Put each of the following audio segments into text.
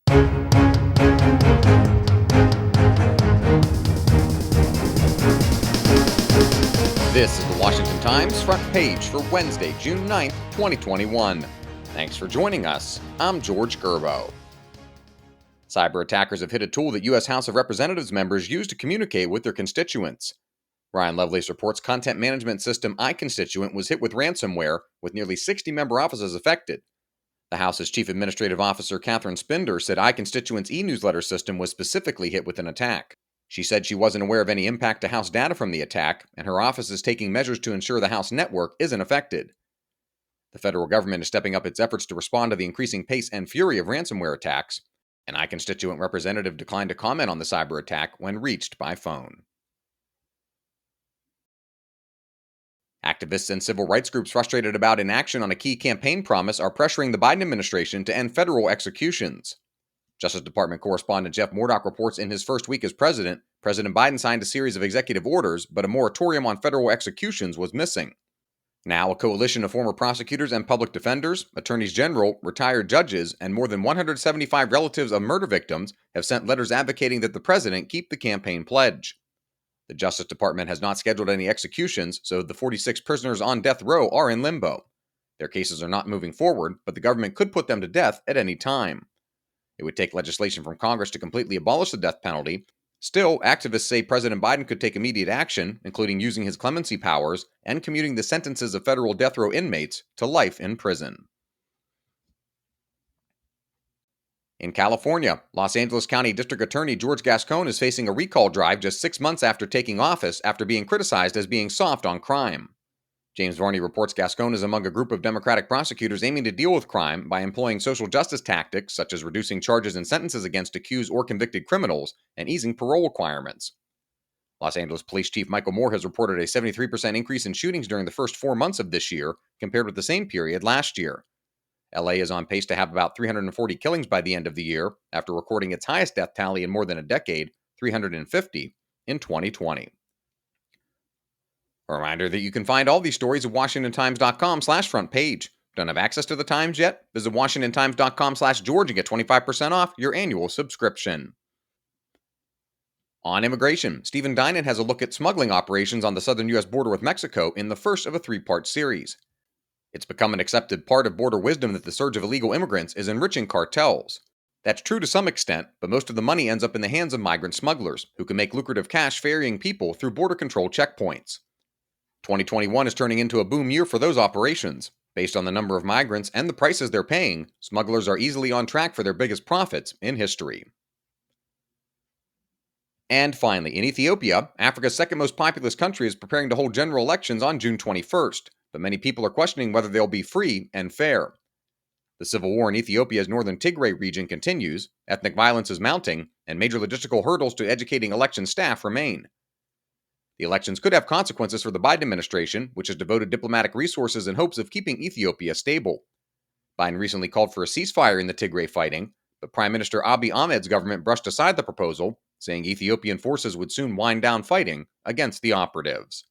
This is the Washington Times front page for Wednesday, June 9th, 2021. Thanks for joining us. I'm George Gerbo. Cyberattackers have hit a tool that U.S. House of Representatives members use to communicate with their constituents. Ryan Lovelace reports content management system iConstituent was hit with ransomware, with nearly 60 member offices affected. The House's Chief Administrative Officer Catherine Spinder said iConstituent's e-newsletter system was specifically hit with an attack. She said she wasn't aware of any impact to House data from the attack, and her office is taking measures to ensure the House network isn't affected. The federal government is stepping up its efforts to respond to the increasing pace and fury of ransomware attacks. An iConstituent representative declined to comment on the cyber attack when reached by phone. Activists and civil rights groups frustrated about inaction on a key campaign promise are pressuring the Biden administration to end federal executions. Justice Department correspondent Jeff Murdoch reports in his first week as president, President Biden signed a series of executive orders, but a moratorium on federal executions was missing. Now, a coalition of former prosecutors and public defenders, attorneys general, retired judges, and more than 175 relatives of murder victims have sent letters advocating that the president keep the campaign pledge. The Justice Department has not scheduled any executions, so the 46 prisoners on death row are in limbo. Their cases are not moving forward, but the government could put them to death at any time. It would take legislation from Congress to completely abolish the death penalty. Still, activists say President Biden could take immediate action, including using his clemency powers and commuting the sentences of federal death row inmates to life in prison. In California, Los Angeles County District Attorney George Gascon is facing a recall drive just 6 months after taking office after being criticized as being soft on crime. James Varney reports Gascon is among a group of Democratic prosecutors aiming to deal with crime by employing social justice tactics such as reducing charges and sentences against accused or convicted criminals and easing parole requirements. Los Angeles Police Chief Michael Moore has reported a 73% increase in shootings during the first 4 months of this year compared with the same period last year. LA is on pace to have about 340 killings by the end of the year after recording its highest death tally in more than a decade, 350, in 2020. A reminder that you can find all these stories at WashingtonTimes.com/front page. Don't have access to the Times yet? Visit WashingtonTimes.com/George and get 25% off your annual subscription. On immigration, Stephen Dinan has a look at smuggling operations on the southern U.S. border with Mexico in the first of a 3-part series. It's become an accepted part of border wisdom that the surge of illegal immigrants is enriching cartels. That's true to some extent, but most of the money ends up in the hands of migrant smugglers, who can make lucrative cash ferrying people through border control checkpoints. 2021 is turning into a boom year for those operations. Based on the number of migrants and the prices they're paying, smugglers are easily on track for their biggest profits in history. And finally, in Ethiopia, Africa's second most populous country is preparing to hold general elections on June 21st, but many people are questioning whether they'll be free and fair. The civil war in Ethiopia's northern Tigray region continues, ethnic violence is mounting, and major logistical hurdles to educating election staff remain. The elections could have consequences for the Biden administration, which has devoted diplomatic resources in hopes of keeping Ethiopia stable. Biden recently called for a ceasefire in the Tigray fighting, but Prime Minister Abiy Ahmed's government brushed aside the proposal, saying Ethiopian forces would soon wind down fighting against the operatives.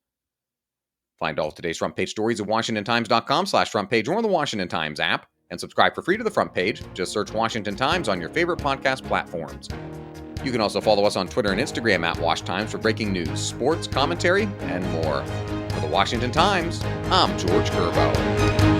Find all of today's front page stories at WashingtonTimes.com/front page or on the Washington Times app, and subscribe for free to the front page. Just search Washington Times on your favorite podcast platforms. You can also follow us on Twitter and Instagram at WashTimes for breaking news, sports, commentary, and more. For the Washington Times, I'm George Gerbo.